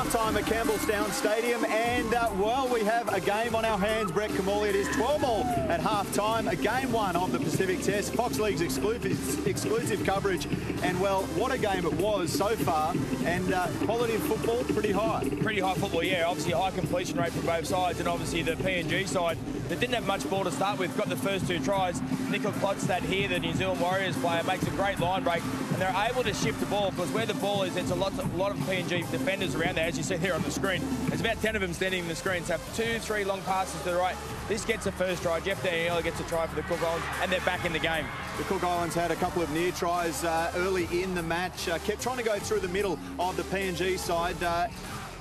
halftime at Campbellstown Stadium, and well, we have a game on our hands, Brett Kamali. It is 12-all at halftime, a game one of the Pacific Test, Fox League's exclusive coverage, and well, what a game it was so far, and quality of football pretty high. Pretty high football, yeah. Obviously a high completion rate from both sides, and obviously the PNG side that didn't have much ball to start with got the first two tries. Nicola Klodstad here, the New Zealand Warriors player, makes a great line break, and they're able to shift the ball because where the ball is, there's a lot of PNG defenders around there, as you see here on the screen. There's about 10 of them standing in the screen, so 2-3 long passes to the right. This gets the first try. Jeff Daniela gets a try for the Cook Islands, and they're back in the game. The Cook Islands had a couple of near tries early in the match, kept trying to go through the middle of the PNG side.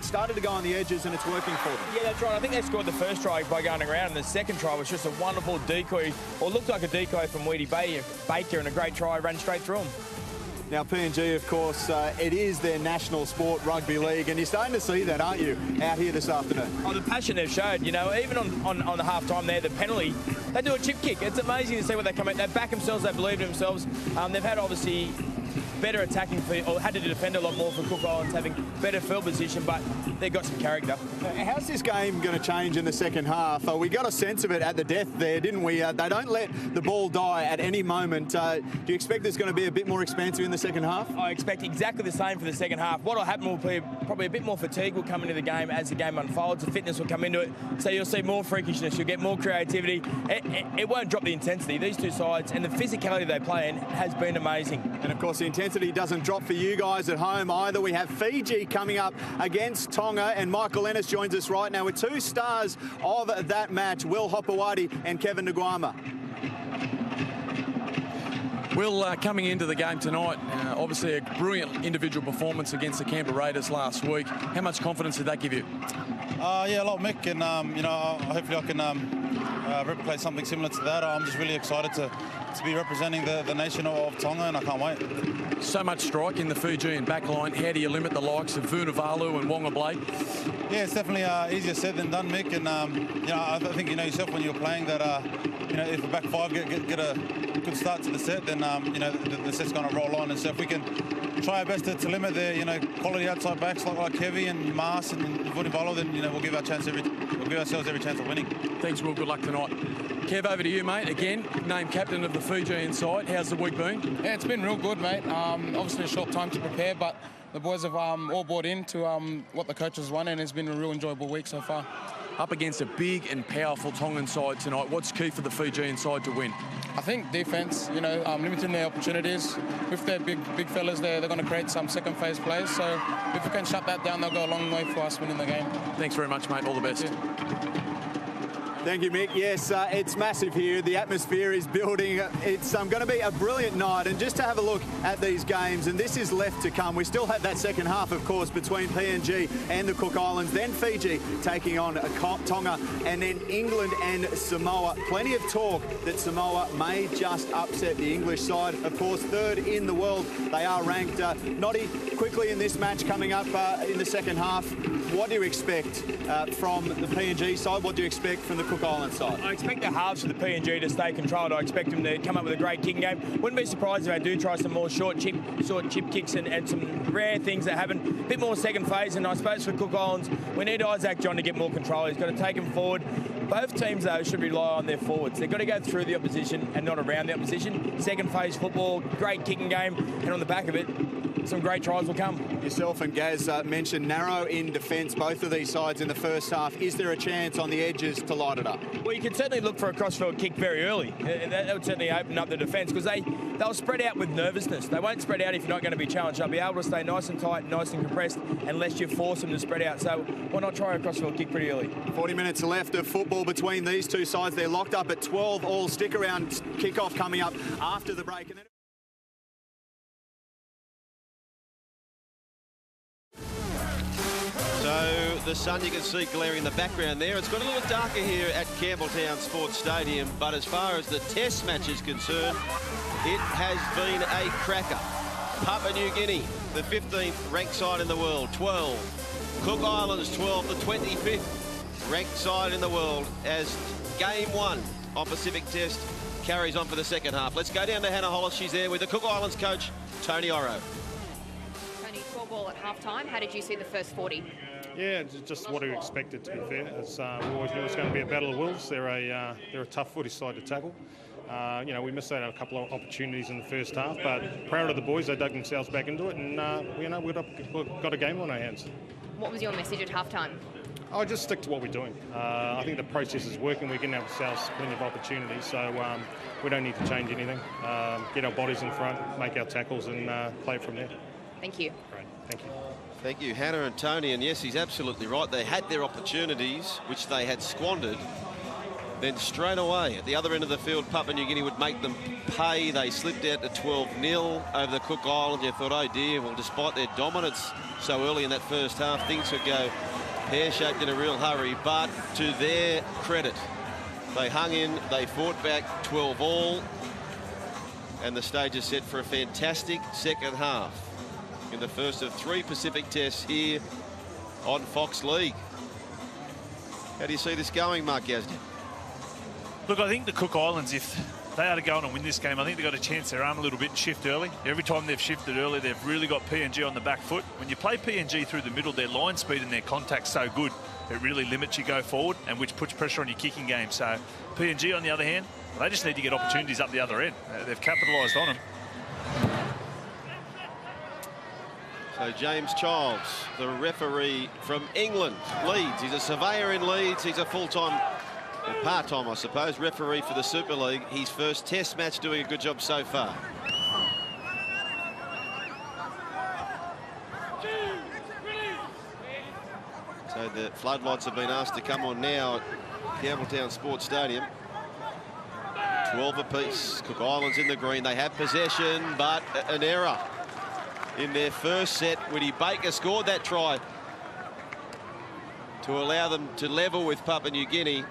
Started to go on the edges, and it's working for them. Yeah, that's right. I think they scored the first try by going around, and the second try was just a wonderful decoy, or looked like a decoy from Weedy Baker, and a great try, ran straight through him. Now, PNG, of course, it is their national sport, rugby league, and you're starting to see that, aren't you, out here this afternoon? Oh, the passion they've showed, you know, even on the half-time there, the penalty, they do a chip kick. It's amazing to see what they come out. They back themselves, they believe in themselves. They've had, obviously, better attacking, or had to defend a lot more for Cook Islands, having better field position, but they've got some character. How's this game going to change in the second half? We got a sense of it at the death there, didn't we? They don't let the ball die at any moment. Do you expect there's going to be a bit more expansive in the second half? I expect exactly the same for the second half. What will happen will be probably a bit more fatigue will come into the game as the game unfolds. The fitness will come into it, so you'll see more freakishness. You'll get more creativity. It won't drop the intensity. These two sides and the physicality they play in has been amazing. And of course, the intensity doesn't drop for you guys at home either. We have Fiji coming up against Tonga, and Michael Ennis joins us right now with two stars of that match, Will Hopewadi and Kevin Nguama. Will, coming into the game tonight, obviously a brilliant individual performance against the Canberra Raiders last week. How much confidence did that give you? Yeah, a lot, Mick, and you know, hopefully I can replicate something similar to that. I'm just really excited to be representing the nation of Tonga, and I can't wait. So much strike in the Fijian backline. How do you limit the likes of Vunivalu and Wonga Blake? Yeah, it's definitely easier said than done, Mick, and you know, I think you know yourself when you're playing that you know, if the back five get a good start to the set, then you know, the set's going to roll on. And so if we can try our best to limit their, you know, quality outside backs like Kevy and Mars and Vunivalu, then you know, we'll give ourselves every chance of winning. Thanks, Will. Good luck tonight. Kev, over to you, mate. Again, named captain of the Fijian side. How's the week been? Yeah, it's been real good, mate. Obviously a short time to prepare, but the boys have all bought into what the coaches want, and it's been a real enjoyable week so far. Up against a big and powerful Tongan side tonight. What's key for the Fijian side to win? I think defence, you know, limiting their opportunities. With their big fellas there, they're going to create some second phase plays. So if we can shut that down, they'll go a long way for us winning the game. Thanks very much, mate. All the best. Thank you, Mick. Yes, it's massive here. The atmosphere is building. It's going to be a brilliant night. And just to have a look at these games, and this is left to come. We still have that second half, of course, between PNG and the Cook Islands. Then Fiji taking on Tonga, and then England and Samoa. Plenty of talk that Samoa may just upset the English side. Of course, third in the world. They are ranked. Noddy, quickly in this match coming up in the second half, what do you expect from the PNG side? What do you expect from the Cook Islands side? I expect the halves of the PNG to stay controlled. I expect them to come up with a great kicking game. Wouldn't be surprised if they do try some more short chip kicks and some rare things that happen. A bit more second phase, and I suppose for Cook Islands, we need Isaac John to get more control. He's got to take them forward. Both teams, though, should rely on their forwards. They've got to go through the opposition and not around the opposition. Second phase football, great kicking game, and on the back of it, some great tries will come. Yourself and Gaz mentioned narrow in defence, both of these sides in the first half. Is there a chance on the edges to light it up? Well, you can certainly look for a crossfield kick very early. That would certainly open up the defence, because they'll spread out with nervousness. They won't spread out if you're not going to be challenged. They'll be able to stay nice and tight, nice and compressed, unless you force them to spread out. So why not try a crossfield kick pretty early? 40 minutes left of football between these two sides. They're locked up at 12 all. Stick around. Kick-off coming up after the break. And then so the sun you can see glaring in the background there. It's got a little darker here at Campbelltown Sports Stadium, but as far as the test match is concerned, it has been a cracker. Papua New Guinea, the 15th ranked side in the world, 12. Cook Islands, 12, the 25th ranked side in the world, as game one of Pacific Test carries on for the second half. Let's go down to Hannah Hollis. She's there with the Cook Islands coach, Tony Oro. Tony, 12 all at half-time. How did you see the first 40? Yeah, it's just what we expected, to be fair. As we always knew it was going to be a battle of wills. They're a tough footy side to tackle. You know, we missed out on a couple of opportunities in the first half, but proud of the boys. They dug themselves back into it, and you know, we've got a game on our hands. What was your message at halftime? I just stick to what we're doing. I think the process is working. We're getting ourselves plenty of opportunities, so we don't need to change anything. Get our bodies in front, make our tackles, and play from there. Thank you. Great, thank you. Thank you, Hannah and Tony. And yes, he's absolutely right. They had their opportunities, which they had squandered. Then straight away, at the other end of the field, Papua New Guinea would make them pay. They slipped out to 12-0 over the Cook Islands. You thought, oh dear, well, despite their dominance so early in that first half, things could go pear-shaped in a real hurry. But to their credit, they hung in, they fought back 12-all, and the stage is set for a fantastic second half in the first of 3 Pacific Tests here on Fox League. How do you see this going, Mark Gasnier? Look, I think the Cook Islands, if they are to go on and win this game, I think they've got to chance their arm a little bit and shift early. Every time they've shifted early, they've really got PNG on the back foot. When you play PNG through the middle, their line speed and their contact's so good, it really limits you go forward, and which puts pressure on your kicking game. So PNG, on the other hand, they just need to get opportunities up the other end. They've capitalised on them. So James Childs, the referee from England, Leeds. He's a surveyor in Leeds. He's a full-time, part-time, I suppose, referee for the Super League. His first test match, doing a good job so far. So the floodlights have been asked to come on now at Campbelltown Sports Stadium. 12 apiece. Cook Islands in the green. They have possession, but an error in their first set. Woody Baker scored that try to allow them to level with Papua New Guinea.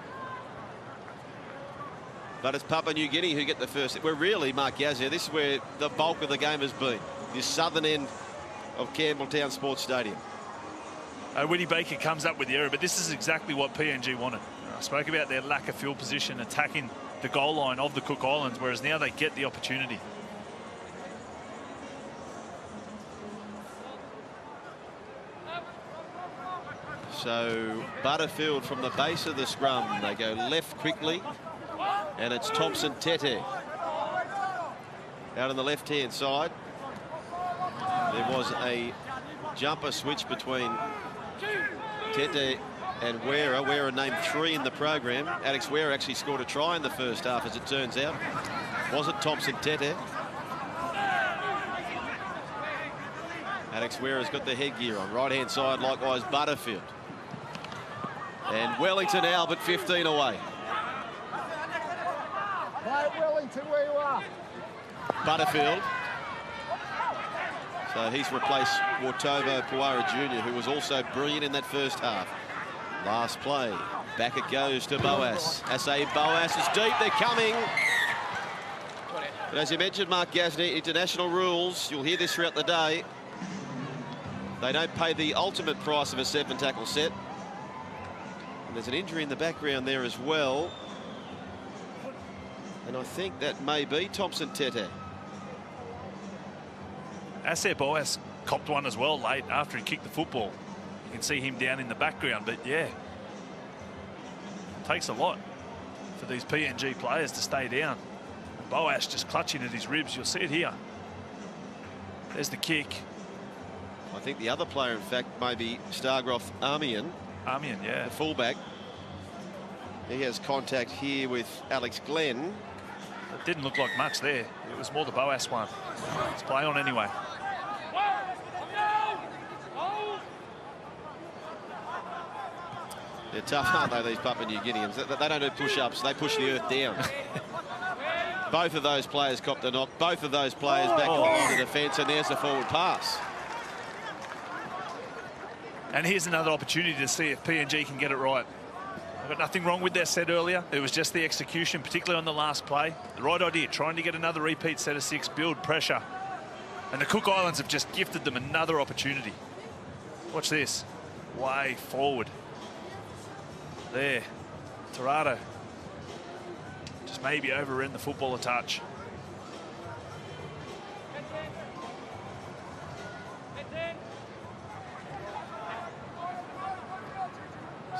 But it's Papua New Guinea who get the first set. We're really, Mark Yazia, this is where the bulk of the game has been. This southern end of Campbelltown Sports Stadium. Woody Baker comes up with the error, but this is exactly what PNG wanted. I spoke about their lack of field position attacking the goal line of the Cook Islands, whereas now they get the opportunity. So Butterfield from the base of the scrum. They go left quickly, and it's Thompson Tete out on the left-hand side. There was a jumper switch between Tete and Wera. Wera named 3 in the program. Alex Wera actually scored a try in the first half, as it turns out. Wasn't Thompson Tete. Alex Wera's got the headgear on. Right-hand side, likewise, Butterfield. And Wellington Albert 15 away. Play Wellington where you are. Butterfield. So he's replaced Wartovo Puara Jr., who was also brilliant in that first half. Last play. Back it goes to Boas. Ase Boas is deep. They're coming. But as you mentioned, Mark Gasnier, international rules, you'll hear this throughout the day. They don't pay the ultimate price of a 7-tackle set. And there's an injury in the background there as well. And I think that may be Thompson Tete. Ase Boas copped one as well late after he kicked the football. You can see him down in the background, but yeah. It takes a lot for these PNG players to stay down. Boas just clutching at his ribs. You'll see it here. There's the kick. I think the other player, in fact, may be Stargroth Armian. Armian, yeah. The fullback. He has contact here with Alex Glenn. It didn't look like much there. It was more the Boas one. Let's play on anyway. They're tough, aren't they, these Papua New Guineans? They don't do push-ups. They push the earth down. Both of those players copped a knock. Both of those players back in the line of defence, and there's the forward pass. And here's another opportunity to see if PNG can get it right. I've got nothing wrong with their set earlier. It was just the execution, particularly on the last play. The right idea, trying to get another repeat set of 6, build pressure. And the Cook Islands have just gifted them another opportunity. Watch this. Way forward. There. Torado. Just maybe overran the football a touch.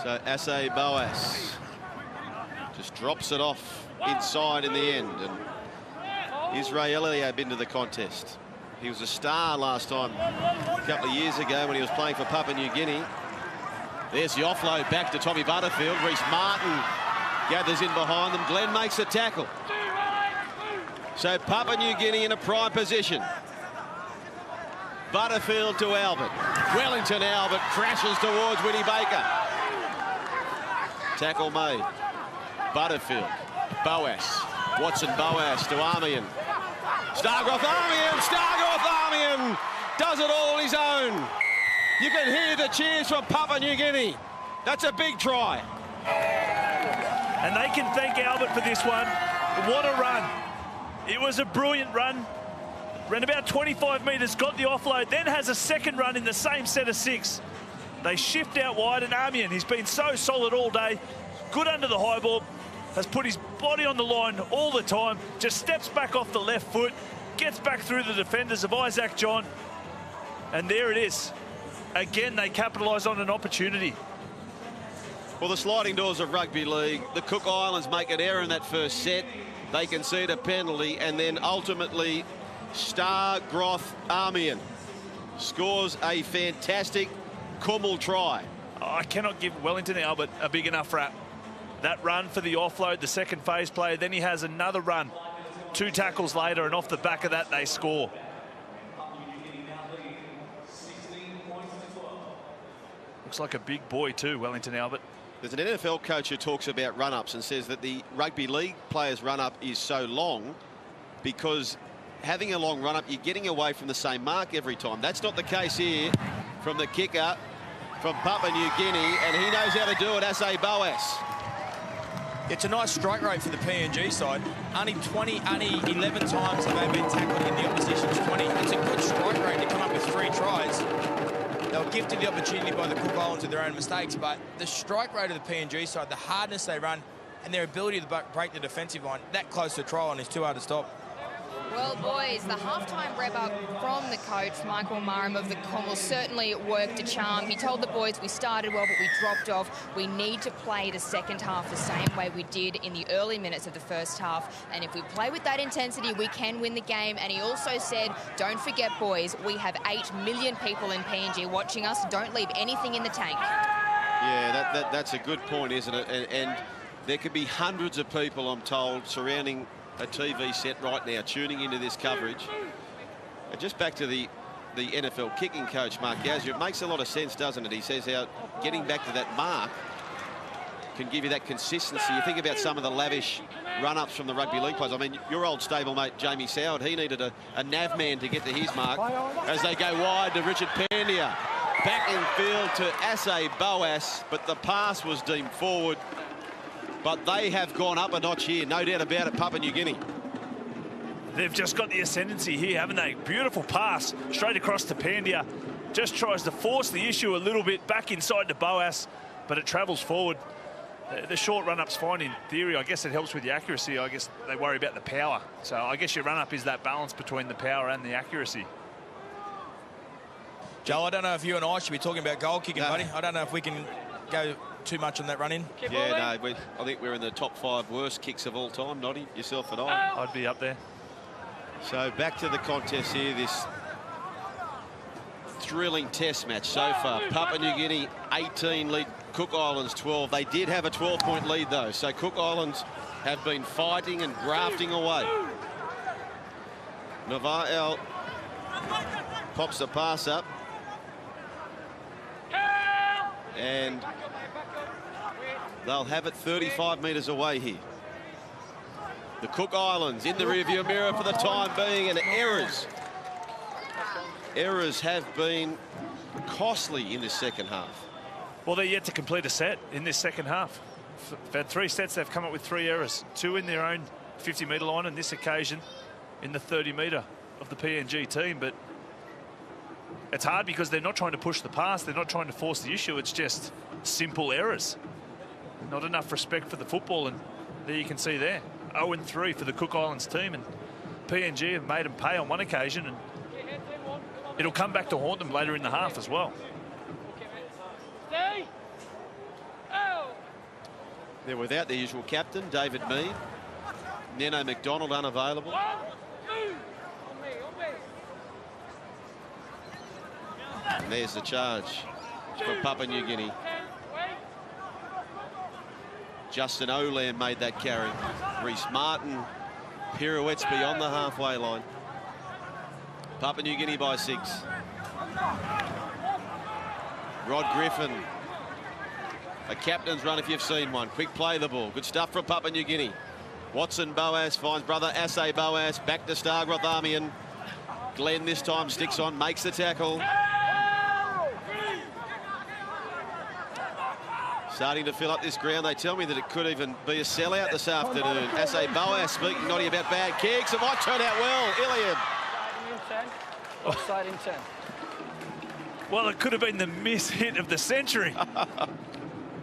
So Ase Boas just drops it off inside in the end. And Israel Eliab into the contest. He was a star last time, a couple of years ago when he was playing for Papua New Guinea. There's the offload back to Tommy Butterfield. Reece Martin gathers in behind them. Glenn makes a tackle. So Papua New Guinea in a prime position. Butterfield to Albert. Wellington Albert crashes towards Winnie Baker. Tackle made. Butterfield. Boas. Watson Boas to Armian. Stargroth Armian. Stargroth Armian does it all on his own. You can hear the cheers from Papua New Guinea. That's a big try. And they can thank Albert for this one. What a run. It was a brilliant run. Ran about 25 metres, got the offload, then has a second run in the same set of 6. They shift out wide, and Armian, he's been so solid all day. Good under the high ball, has put his body on the line all the time, just steps back off the left foot, gets back through the defenders of Isaac John. And there it is. Again, they capitalise on an opportunity. Well, the sliding doors of rugby league, the Cook Islands make an error in that first set. They concede a penalty, and then ultimately Stargroth Armian scores a fantastic Kumul try. I cannot give Wellington Albert a big enough rap. That run for the offload, the second phase play, then he has another run 2 tackles later, and off the back of that they score. Looks like a big boy too, Wellington Albert. There's an NFL coach who talks about run-ups and says that the rugby league players' run-up is so long because having a long run-up, you're getting away from the same mark every time. That's not the case here from the kicker from Papua New Guinea, and he knows how to do it, Ase Boas. It's a nice strike rate for the PNG side. Only 11 times have they been tackled in the opposition's 20. It's a good strike rate to come up with 3 tries. They were gifted the opportunity by the Cook Islands with their own mistakes, but the strike rate of the PNG side, the hardness they run, and their ability to break the defensive line, that close to try line is too hard to stop. Well, boys, the halftime rev-up from the coach, Michael Marum of the Kumul, certainly worked a charm. He told the boys we started well, but we dropped off. We need to play the second half the same way we did in the early minutes of the first half. And if we play with that intensity, we can win the game. And he also said, don't forget, boys, we have 8 million people in PNG watching us. Don't leave anything in the tank. Yeah, that's a good point, isn't it? And there could be hundreds of people, I'm told, surrounding a TV set right now, tuning into this coverage. And just back to the NFL kicking coach, Mark Gazza, it makes a lot of sense, doesn't it? He says how getting back to that mark can give you that consistency. You think about some of the lavish run-ups from the rugby league players. I mean, your old stablemate, Jamie Soward, he needed a nav man to get to his mark as they go wide to Richard Pandia. Back in field to Ase Boas, but the pass was deemed forward. But they have gone up a notch here, no doubt about it, Papua New Guinea. They've just got the ascendancy here, haven't they? Beautiful pass straight across to Pandia. Just tries to force the issue a little bit back inside to Boas, but it travels forward. The short run-up's fine in theory. I guess it helps with the accuracy. I guess they worry about the power. So I guess your run-up is that balance between the power and the accuracy. Joe, I don't know if you and I should be talking about goal kicking, buddy. I don't know if we can go too much on that run-in. Yeah, no, I think we're in the top 5 worst kicks of all time, Noddy, yourself and I. I'd be up there. So back to the contest here, this thrilling test match so far. Papua New Guinea 18 lead, Cook Islands 12. They did have a 12-point lead though, so Cook Islands have been fighting and grafting away. Navael pops the pass up. And they'll have it 35 metres away here. The Cook Islands in the rearview mirror for the time being, and errors have been costly in this second half. Well, they're yet to complete a set in this second half. They've had 3 sets, they've come up with 3 errors. 2 in their own 50-metre line, and this occasion in the 30-metre of the PNG team. But it's hard because they're not trying to push the pass, they're not trying to force the issue, it's just simple errors. Not enough respect for the football, and there you can see there, 0-3 for the Cook Islands team, and PNG have made them pay on one occasion, and it'll come back to haunt them later in the half as well. They're without their usual captain, David Mead. Neno McDonald unavailable. And there's the charge for Papua New Guinea. Justin Olam made that carry. Reece Martin pirouettes beyond the halfway line. Papua New Guinea by 6. Rod Griffin. A captain's run if you've seen one. Quick play the ball. Good stuff from Papua New Guinea. Watson Boas finds brother Assay Boas. Back to Stargroth Armian. Glenn this time sticks on, makes the tackle. Starting to fill up this ground. They tell me that it could even be a sellout this afternoon. Assay Boas speaking naughty about bad kicks. It might turn out well. Iliam. Offside in 10. Well, it could have been the miss hit of the century.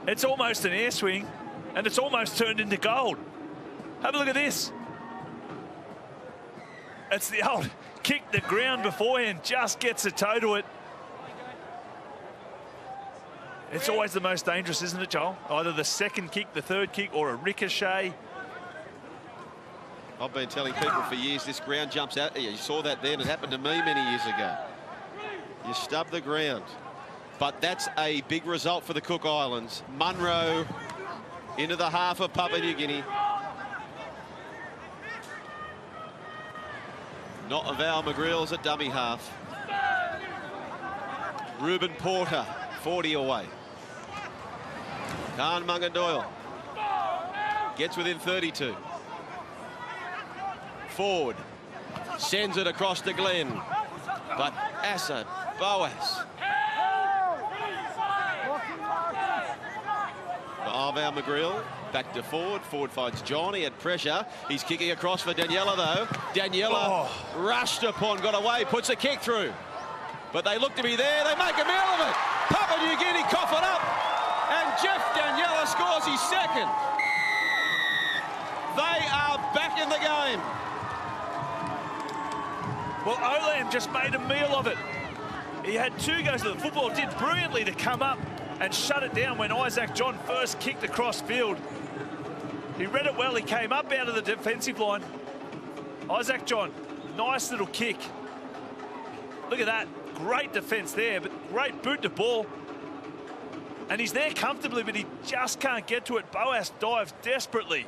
It's almost an air swing, and it's almost turned into gold. Have a look at this. It's the old kick the ground beforehand, just gets a toe to it. It's always the most dangerous, isn't it, Joel? Either the second kick, the third kick, or a ricochet. I've been telling people for years this ground jumps out. You saw that then. It happened to me many years ago. You stub the ground. But that's a big result for the Cook Islands. Munro into the half of Papua New Guinea. Not a Val McGrill's at dummy half. Ruben Porter, 40 away. Khan Mungandoyle gets within 32. Ford sends it across to Glenn, but Assay Boas. Val McGrill back to Ford. Ford finds John. He had pressure. He's kicking across for Daniela though. Daniela rushed upon, got away, puts a kick through. But they look to be there. They make a meal of it. Papua New Guinea cough it up. And Jeff Daniela scores his second. They are back in the game. Well, Olam just made a meal of it. He had 2 goes to the football, did brilliantly to come up and shut it down when Isaac John first kicked across field. He read it well. He came up out of the defensive line. Isaac John, nice little kick. Look at that. Great defence there, but great boot to ball. And he's there comfortably, but he just can't get to it. Boas dives desperately.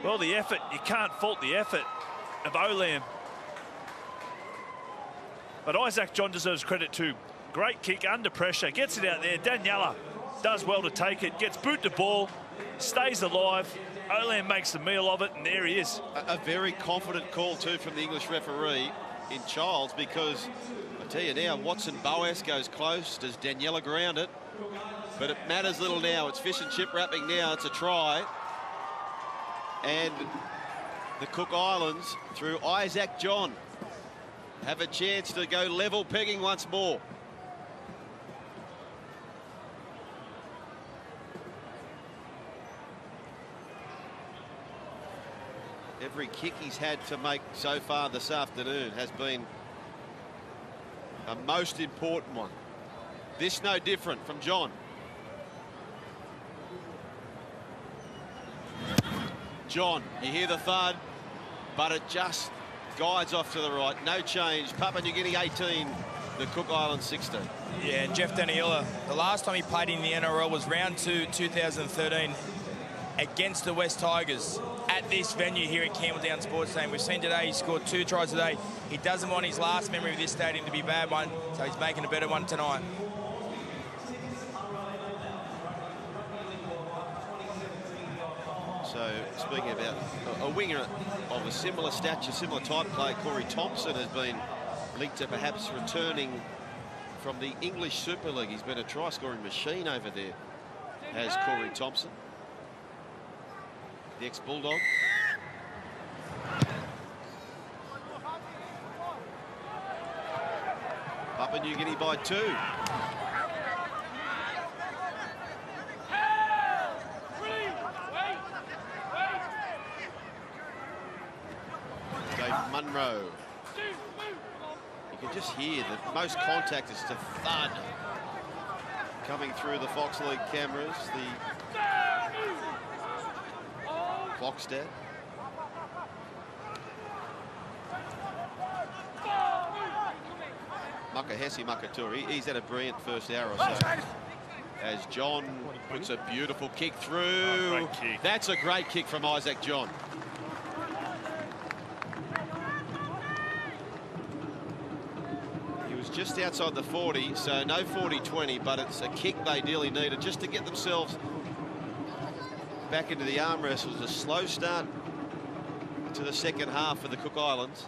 Well, the effort, you can't fault the effort of Olam. But Isaac John deserves credit too. Great kick under pressure, gets it out there. Daniela does well to take it, gets boot to ball, stays alive. Olam makes a meal of it, and there he is. A very confident call too from the English referee in Childs, because I tell you now, Watson Boas goes close. Does Daniela ground it? But it matters little now. It's fish and chip wrapping now. It's a try. And the Cook Islands, through Isaac John, have a chance to go level pegging once more. Every kick he's had to make so far this afternoon has been a most important one. This no different from John. John, you hear the thud, but it just guides off to the right. No change. Papua New Guinea 18, the Cook Islands 16. Yeah, and Jeff Daniela, the last time he played in the NRL was round 2, 2013, against the West Tigers at this venue here at Campbelltown Sports Stadium. We've seen today he scored 2 tries today. He doesn't want his last memory of this stadium to be a bad one, so he's making a better one tonight. So, speaking about a winger of a similar stature, similar type play, Corey Thompson has been linked to perhaps returning from the English Super League. He's been a try-scoring machine over there, has Corey Thompson, the ex-Bulldog. Papua New Guinea by 2. Munro. You can just hear that most contact is to thud coming through the Fox League cameras, the Clockstead. Makahesi Makaturi, he's had a brilliant first hour or so. As John puts a beautiful kick through. Oh, great kick. That's a great kick from Isaac John. He was just outside the 40, so no 40-20, but it's a kick they dearly needed just to get themselves back into the arm wrestles. A slow start to the second half for the Cook Islands.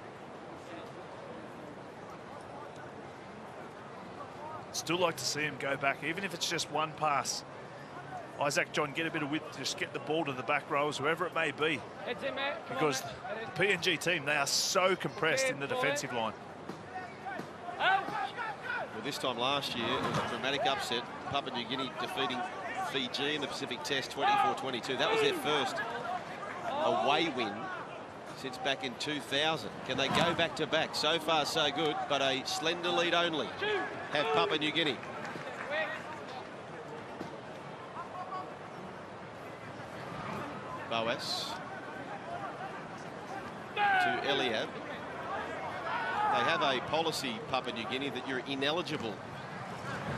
Still like to see him go back, even if it's just one pass. Isaac John, get a bit of width, just get the ball to the back rows, whoever it may be. Because the PNG team, they are so compressed in the defensive line. Well, this time last year, it was a dramatic upset. Papua New Guinea defeating Fiji in the Pacific Test 24-22. That was their first away win since back in 2000. Can they go back-to-back? So far, so good, but a slender lead only have Papua New Guinea. Boas to Eliab. They have a policy, Papua New Guinea, that you're ineligible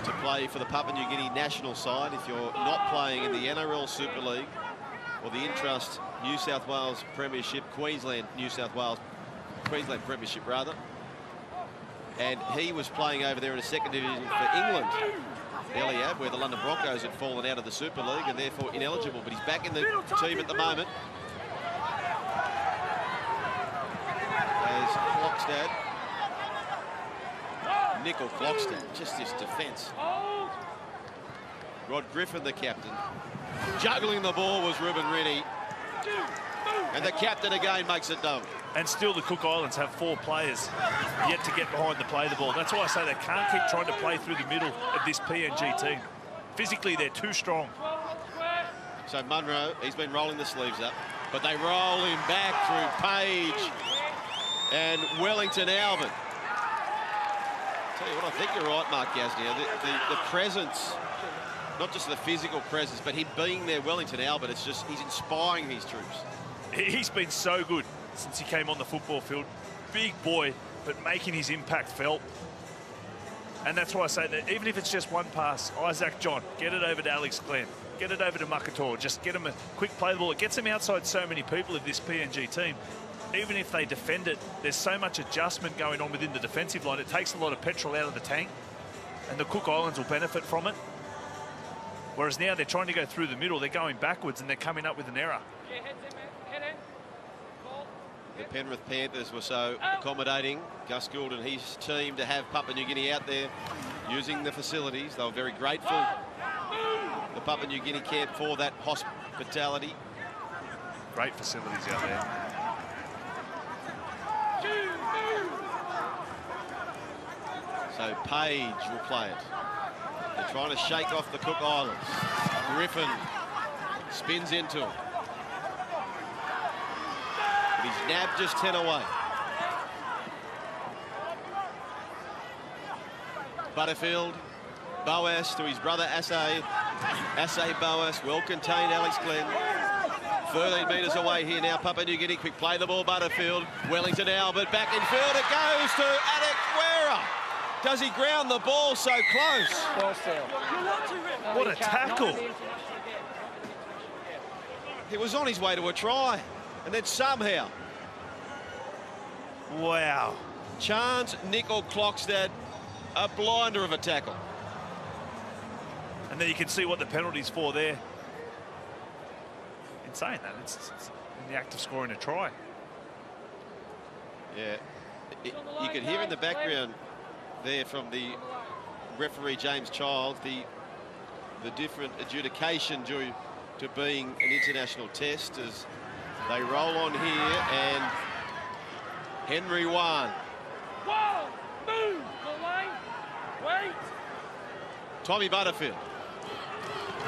to play for the Papua New Guinea national side if you're not playing in the NRL Super League or the Intrust New South Wales Premiership, Queensland Premiership rather. And he was playing over there in a second division for England, Eliab, where the London Broncos had fallen out of the Super League and therefore ineligible, but he's back in the team at the moment. As Clockstead, Nickel Clockstead, just this defence. Rod Griffin, the captain. Juggling the ball was Ruben Rennie. And the captain again makes it dumb. And still the Cook Islands have 4 players yet to get behind to play the ball. That's why I say they can't keep trying to play through the middle of this PNG team. Physically, they're too strong. So Munro, he's been rolling the sleeves up, but they roll him back through Page and Wellington Albert. Tell you what, I think you're right, Mark Gasnier. The presence, not just the physical presence, but him being there, Wellington Albert, it's just, he's inspiring these troops. He's been so good since he came on the football field. Big boy, but making his impact felt. And that's why I say that even if it's just one pass, Isaac John, get it over to Alex Glenn, get it over to Makator, just get him a quick play the ball. It gets him outside so many people of this PNG team. Even if they defend it, there's so much adjustment going on within the defensive line. It takes a lot of petrol out of the tank, and the Cook Islands will benefit from it. Whereas now they're trying to go through the middle, they're going backwards and they're coming up with an error. The Penrith Panthers were so accommodating, Gus Gould and his team, to have Papua New Guinea out there using the facilities. They were very grateful, the Papua New Guinea camp, for that hospitality. Great facilities out there. So Page will play it. They're trying to shake off the Cook Islands. Griffin spins into him. But he's nabbed just 10 away. Butterfield, Boas to his brother Assay. Assay Boas, well contained Alex Glenn. 13 metres away here now, Papua New Guinea. Quick play the ball, Butterfield. Wellington Albert back in field. It goes to Adequera. Does he ground the ball so close? What a tackle. He was on his way to a try. And then somehow. Wow. Chance Nickel Clockstead, a blinder of a tackle. And then you can see what the penalty's for there. In saying that, it's in the act of scoring a try. Yeah. You could hear in the background there from the referee James Childs the different adjudication due to being an international test as they roll on here, and Henry Wan. Whoa! Move the line. Wait. Tommy Butterfield.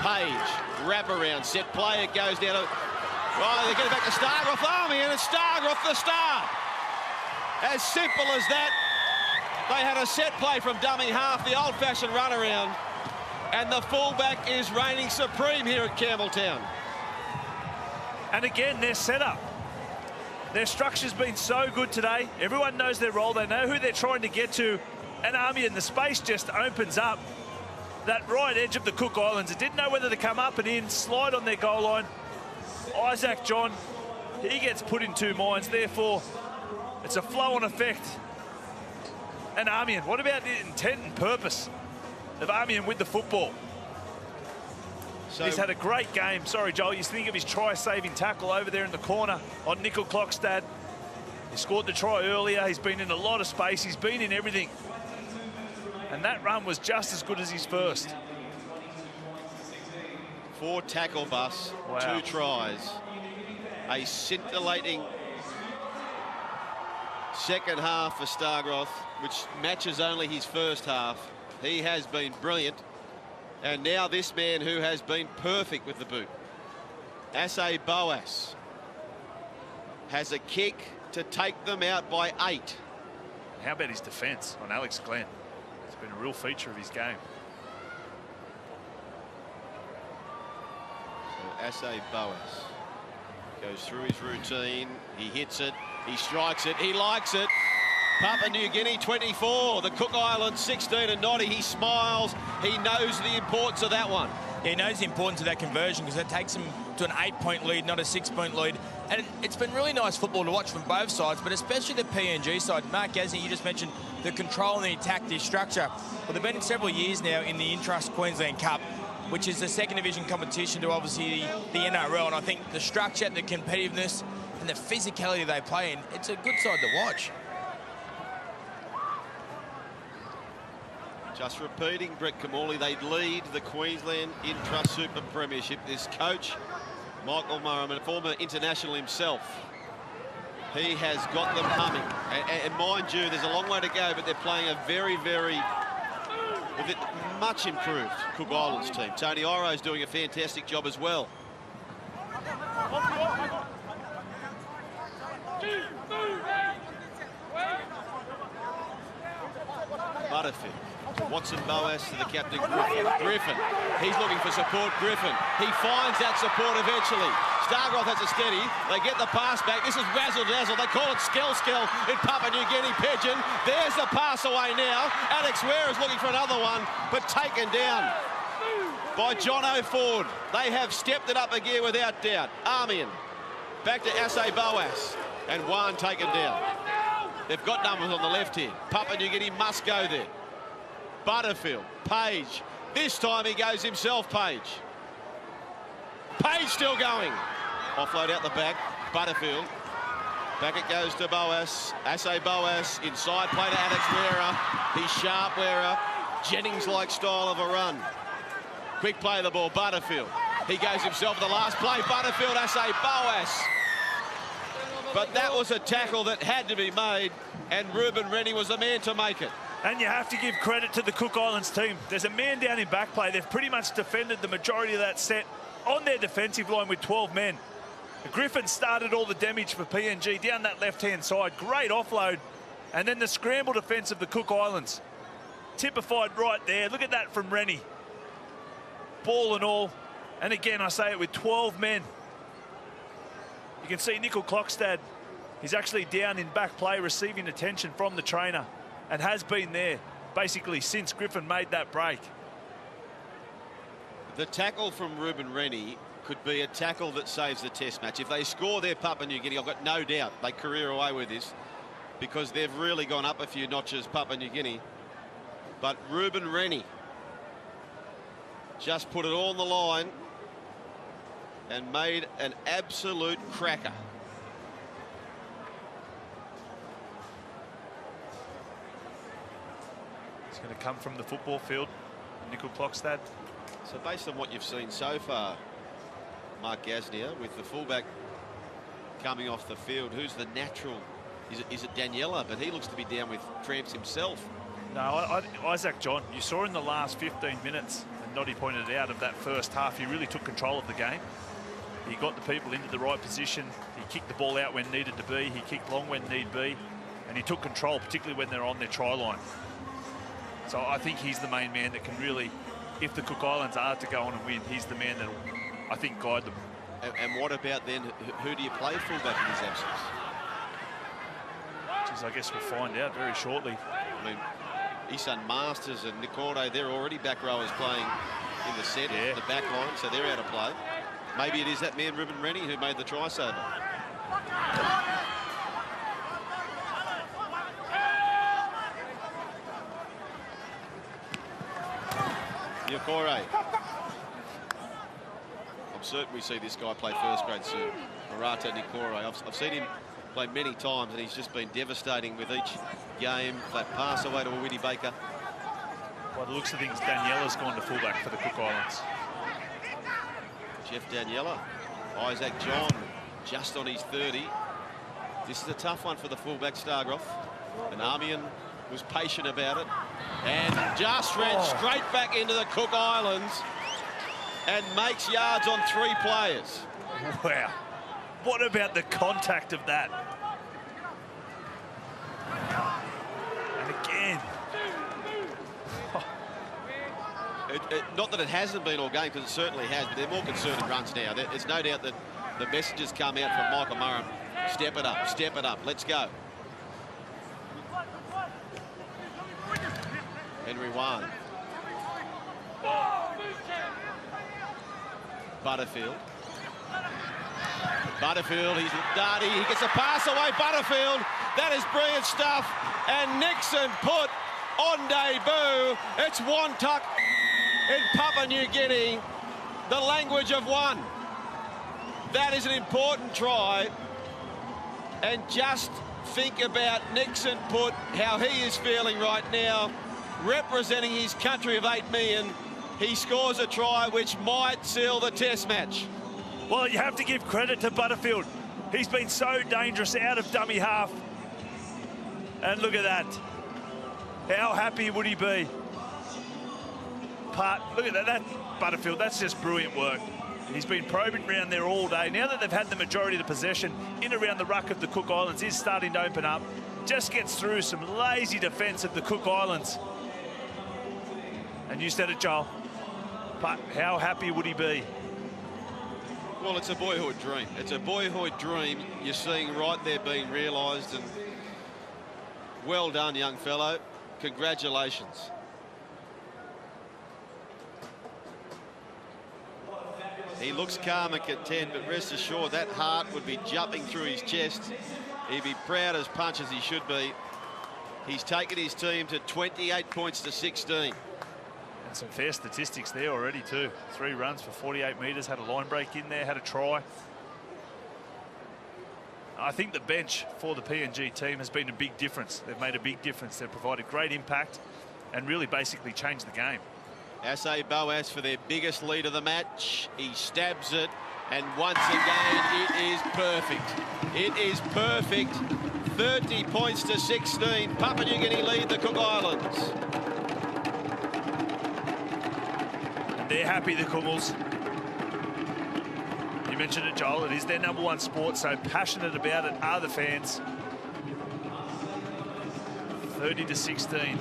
Page, wrap around, set play, it goes down to, oh, they get it back to Stargroth Army, and it's Stargroth the star. As simple as that. They had a set play from dummy half, the old-fashioned runaround, And the fullback is reigning supreme here at Campbelltown. And again, their setup. Their structure's been so good today. Everyone knows their role. They know who they're trying to get to. And Army, and the space just opens up. That right edge of the Cook Islands. It didn't know whether to come up and in, slide on their goal line. Isaac John, he gets put in two minds. Therefore, it's a flow-on effect. And Armian, what about the intent and purpose of Armian with the football? So he's had a great game. Sorry, Joel, you think of his try-saving tackle over there in the corner on Nickel Klokstad. He scored the try earlier. He's been in a lot of space. He's been in everything. And that run was just as good as his first. 4 tackle busts, wow. 2 tries. A scintillating second half for Stargroth, which matches only his first half. He has been brilliant. And now this man who has been perfect with the boot. Asay Boas has a kick to take them out by 8. How about his defence on Alex Glenn? It's been a real feature of his game. So Asay Boas goes through his routine. He hits it. He strikes it. He likes it. Papua New Guinea 24, the Cook Islands 16 and Noddy. He smiles. He knows the importance of that one. Yeah, he knows the importance of that conversion because it takes him to an 8-point lead, not a 6-point lead. And it's been really nice football to watch from both sides, but especially the PNG side. Mark Gasnier, you just mentioned the control and the attack, the structure. Well, they've been several years now in the Intrust Queensland Cup, which is the second division competition to obviously the NRL. And I think the structure, the competitiveness, and the physicality they play in, it's a good side to watch. Just repeating, Brett Kamali, they lead the Queensland Intrust Super Premiership. This coach, Michael Murray, a former international himself, he has got them humming. And mind you, there's a long way to go, but they're playing a very, very much improved Cook Islands team. Tony Oro's doing a fantastic job as well. Butterfield. Watson Boas to the captain, Griffin. He's looking for support, Griffin. He finds that support eventually. Stargroth has a steady. They get the pass back. This is razzle-dazzle. They call it skell in Papua New Guinea. Pigeon. There's the pass away now. Alex Ware is looking for another one, but taken down by John O'Ford. They have stepped it up a gear without doubt. Armian. Back to Asay Boas. And one taken down. They've got numbers on the left here. Papua New Guinea must go there. Butterfield, Page. This time he goes himself, Page. Page still going. Offload out the back. Butterfield. Back it goes to Boas. Asay Boas. Inside play to Alex Wera. He's sharp, Wera. Jennings-like style of a run. Quick play of the ball. Butterfield. He goes himself the last play. Butterfield, Asay Boas. But that was a tackle that had to be made, and Ruben Rennie was the man to make it. And you have to give credit to the Cook Islands team. There's a man down in back play. They've pretty much defended the majority of that set on their defensive line with 12 men. Griffin started all the damage for PNG down that left-hand side. Great offload. And then the scramble defence of the Cook Islands. Typified right there. Look at that from Rennie. Ball and all. And again, I say it with 12 men. You can see Nickel Klokstad. He's actually down in back play, receiving attention from the trainer. And has been there basically since Griffin made that break. The tackle from Ruben Rennie could be a tackle that saves the test match. If they score their Papua New Guinea, I've got no doubt they career away with this because they've really gone up a few notches, Papua New Guinea. But Ruben Rennie just put it all on the line and made an absolute cracker. It's going to come from the football field, Nickel Klokstad. So based on what you've seen so far, Mark Gasnier, with the fullback coming off the field, who's the natural? Is it Daniela? But he looks to be down with cramps himself. No, Isaac John, you saw in the last 15 minutes, and Noddy pointed it out, of that first half, he really took control of the game. He got the people into the right position. He kicked the ball out when needed to be. He kicked long when need be. And he took control, particularly when they're on their try line. So I think he's the main man that can really if the Cook Islands are to go on and win, he's the man that will, I think, guide them. And what about then, who do you play fullback in his absence? Geez, I guess we'll find out very shortly. I mean, Isan Masters and Nikordo, they're already back rowers playing in the set, the back line, so they're out of play. Maybe it is that man, Ruben Rennie, who made the try saver. Niokore. I'm certain we see this guy play first grade soon. Marata Niokore. I've seen him play many times, and he's just been devastating with each game. That pass away to Winnie Baker. By the looks of things, Daniela's gone to fullback for the Cook Islands. Jeff Daniela. Isaac John, just on his 30. This is a tough one for the fullback, Stargroff. And Armian was patient about it. And just ran straight back into the Cook Islands and makes yards on 3 players. Wow. What about the contact of that? And again. Not that it hasn't been all game, because it certainly has, but they're more concerned in runs now. There's no doubt that the messages come out from Michael Murray. Step it up, let's go. Henry Wan. Butterfield, he's darty, he gets a pass away, Butterfield. That is brilliant stuff. And Nixon put on debut. It's Wontuck in Papua New Guinea, the language of one. That is an important try. And just think about Nixon Put, how he is feeling right now, representing his country of 8 million. He scores a try which might seal the test match. Well, you have to give credit to Butterfield. He's been so dangerous out of dummy half. And look at that. How happy would he be? Look at that Butterfield, that's just brilliant work. He's been probing around there all day. Now that they've had the majority of the possession in around the ruck of the Cook Islands, is starting to open up. Just gets through some lazy defence of the Cook Islands. And you said it, Joel. But how happy would he be? Well, it's a boyhood dream. It's a boyhood dream you're seeing right there being realised. And well done, young fellow. Congratulations. He looks calm and content, but rest assured that heart would be jumping through his chest. He'd be proud as punch as he should be. He's taken his team to 28 points to 16. And some fair statistics there already too. 3 runs for 48 metres, had a line break in there, had a try. I think the bench for the PNG team has been a big difference. They've made a big difference. They've provided great impact and really basically changed the game. Ase Boas for their biggest lead of the match. He stabs it, and once again, it is perfect. It is perfect. 30 points to 16. Papua New Guinea lead the Cook Islands. And they're happy, the Kumals. You mentioned it, Joel. It is their #1 sport, so passionate about it are the fans. 30 to 16.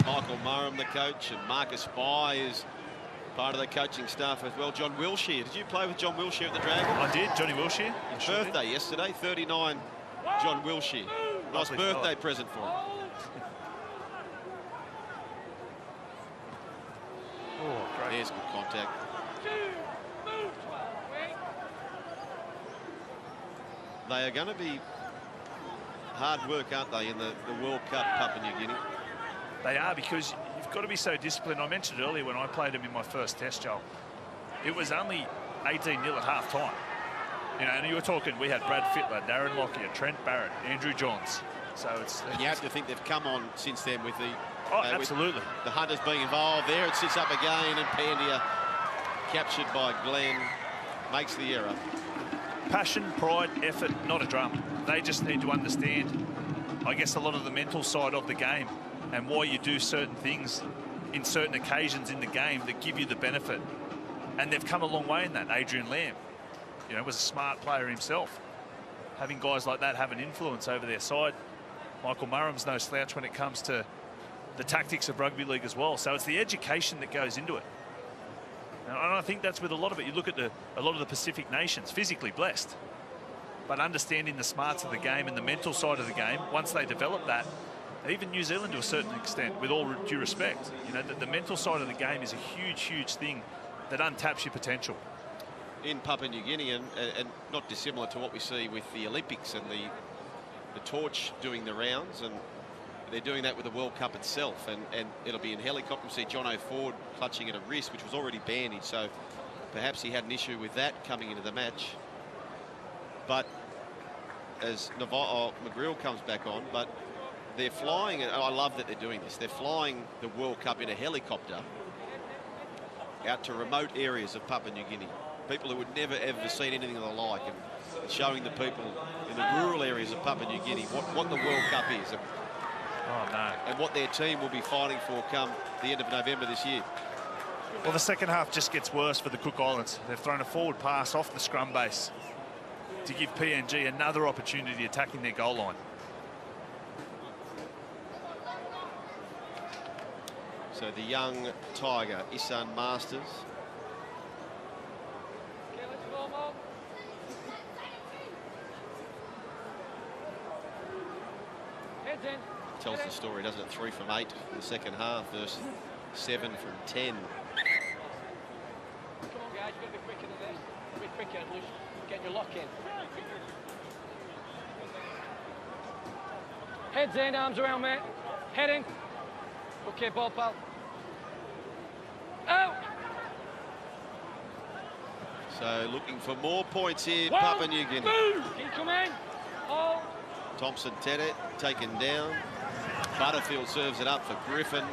Michael Murray, the coach, and Marcus Spy is part of the coaching staff as well. John Wilshire. Did you play with John Wilshire at the Dragon? I did, Johnny Wilshire. His birthday yesterday, 39, John Wilshire. Nice birthday present for him. Oh, great. There's good contact. They are going to be hard work, aren't they, in the World Cup, Papua New Guinea? They are, because you've got to be so disciplined. I mentioned earlier when I played them in my first test, Joel, it was only 18-0 at half-time. You know, and you were talking, we had Brad Fittler, Darren Lockyer, Trent Barrett, Andrew Johns. So it's... And you have to think they've come on since then with the... absolutely. With the Hunters being involved. There it sits up again, and Pandia, captured by Glenn, makes the error. Passion, pride, effort, not a drum. They just need to understand, I guess, a lot of the mental side of the game and why you do certain things in certain occasions in the game that give you the benefit. And they've come a long way in that. Adrian Lamb, you know, was a smart player himself. Having guys like that have an influence over their side Michael Murrum's no slouch when it comes to the tactics of rugby league as well. So it's the education that goes into it. And I think that's with a lot of it. You look at a lot of the Pacific nations, physically blessed, but understanding the smarts of the game and the mental side of the game, once they develop that, even New Zealand to a certain extent, with all due respect, you know, the mental side of the game is a huge, huge thing that untaps your potential. In Papua New Guinea, and not dissimilar to what we see with the Olympics and the torch doing the rounds, and they're doing that with the World Cup itself, and it'll be in helicopter. We see John O'Ford clutching at a wrist, which was already bandaged, so perhaps he had an issue with that coming into the match. But as McGreal comes back on, but they're flying, and I love that they're doing this, they're flying the World Cup in a helicopter out to remote areas of Papua New Guinea. People who would never ever seen anything of the like, and showing the people in the rural areas of Papua New Guinea what the World Cup is. And what their team will be fighting for come the end of November this year. Well, the second half just gets worse for the Cook Islands. They've thrown a forward pass off the scrum base to give PNG another opportunity attacking their goal line. So the young Tiger, Isan Masters. Tells the story, doesn't it? 3 from 8 in the second half versus 7 from 10. Come on, guys, you've got to be quicker than this. Be quicker, Luce. Get your lock in. Heads in, arms around, mate. Head in. Okay, ball, pal. Out! So looking for more points here, Papua New Guinea. Move! Keep coming. Hold. Thompson Teddy taken down. Butterfield serves it up for Griffin.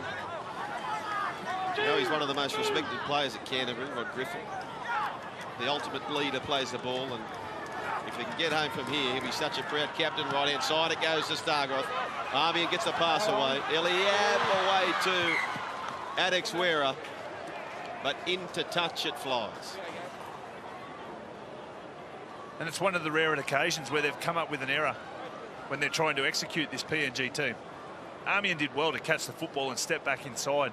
You know, he's one of the most respected players at Canterbury, Rod Griffin. The ultimate leader plays the ball, and if he can get home from here, he'll be such a proud captain. Right-hand side, it goes to Stargroth. Armian gets the pass away. Eliab away to Adex Wera, but into touch it flies. And it's one of the rare occasions where they've come up with an error when they're trying to execute this PNG team. Armian did well to catch the football and step back inside.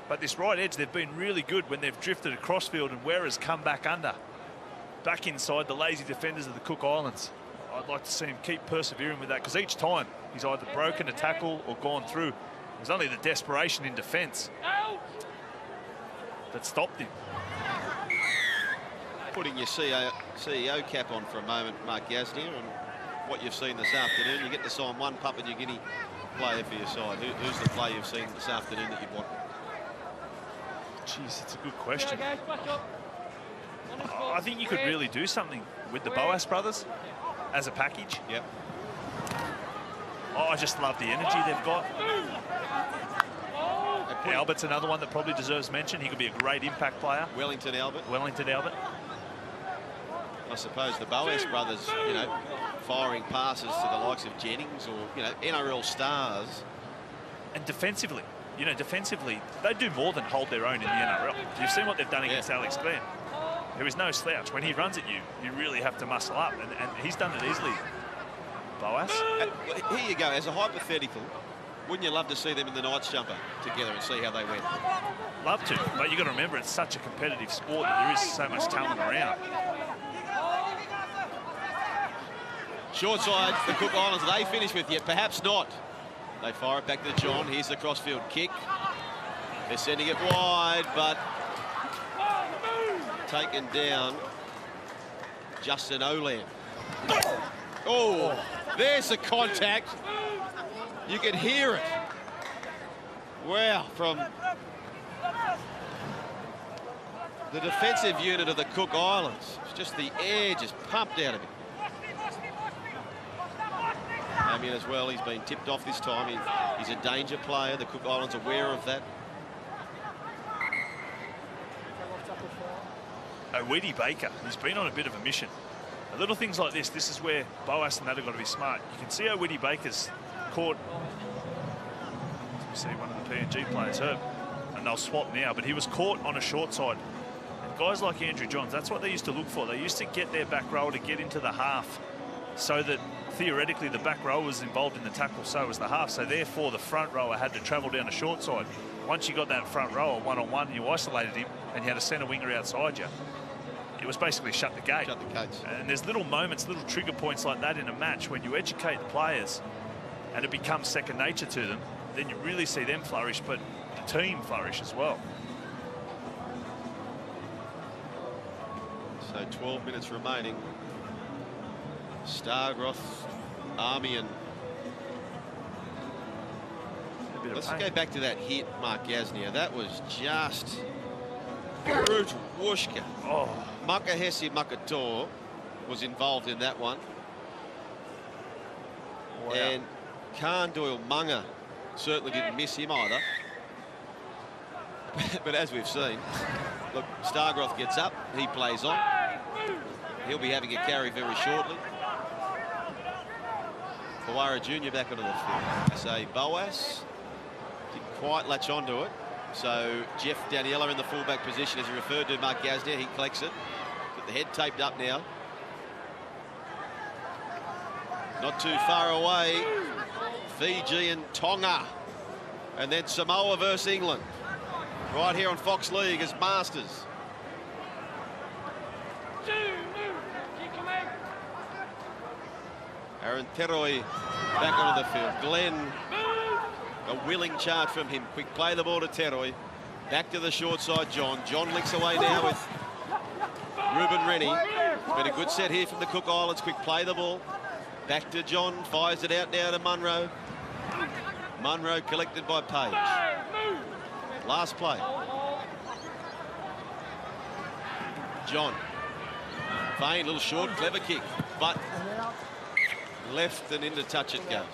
But this right edge, they've been really good when they've drifted across field and Wera's come back under. Back inside the lazy defenders of the Cook Islands. I'd like to see him keep persevering with that, because each time he's either broken a tackle or gone through. It was only the desperation in defence that stopped him. Putting your CEO cap on for a moment, Mark Gasnier, and what you've seen this afternoon, you get to sign one Papua New Guinea player for your side. Who's the player you've seen this afternoon that you'd want? Jeez, it's a good question. I think you could really do something with the Boas brothers as a package. Yep. Oh, I just love the energy they've got. Albert's another one that probably deserves mention. He could be a great impact player. Wellington Albert. Wellington Albert. I suppose the Boas brothers, you know, firing passes to the likes of Jennings or, you know, NRL stars. And defensively, you know, defensively, they do more than hold their own in the NRL. You've seen what they've done against Alex Glenn. There is no slouch. When he runs at you, you really have to muscle up, and he's done it easily. Boas. Here you go, as a hypothetical, wouldn't you love to see them in the Knights jumper together and see how they went? Love to, but you've got to remember it's such a competitive sport that there is so much talent around. Short side, the Cook Islands, are they finished with yet? Perhaps not. They fire it back to John. Here's the crossfield kick. They're sending it wide, but taken down. Justin Olam. Oh, there's the contact. You can hear it. Wow, from the defensive unit of the Cook Islands. It's just the air just pumped out of him. Damien as well, he's been tipped off this time. He's a danger player. The Cook Islands aware of that. Owidi Baker, he's been on a bit of a mission. Little things like this is where Boas and that have got to be smart. You can see Owidi Baker's caught. You see one of the PNG players hurt, and they'll swap now, but he was caught on a short side. And guys like Andrew Johns, that's what they used to look for. They used to get their back row to get into the half so that theoretically the back row was involved in the tackle, so was the half. So therefore the front rower had to travel down the short side. Once you got that front rower one-on-one and you isolated him and you had a centre winger outside you, it was basically shut the gate. Shut the gates. And there's little moments, little trigger points like that in a match when you educate the players and it becomes second nature to them, then you really see them flourish, but the team flourish as well. So 12 minutes remaining. Stargroth, Army, and let's go back to that hit, Mark Gasnier. That was just brutal. Whooshka. Oh. Makahesi Makator was involved in that one. Wow. And Khan Doyle Munga certainly didn't miss him either. But as we've seen, look, Stargroth gets up, he plays on. He'll be having a carry very shortly. Kawara Jr. back onto the field. So Boas didn't quite latch onto it. So Jeff Daniela in the fullback position, as he referred to Mark Gasnier. He collects it. Got the head taped up now. Not too far away. Fiji and Tonga. And then Samoa versus England. Right here on Fox League as Masters. Aaron Teroi back onto the field. Glenn, a willing charge from him. Quick play the ball to Teroi. Back to the short side, John. John licks away now with Ruben Rennie. It's been a good set here from the Cook Islands. Quick play the ball. Back to John. Fires it out now to Munro. Munro collected by Page. Last play. John. Fane, little short, clever kick. But left and into touch it goes.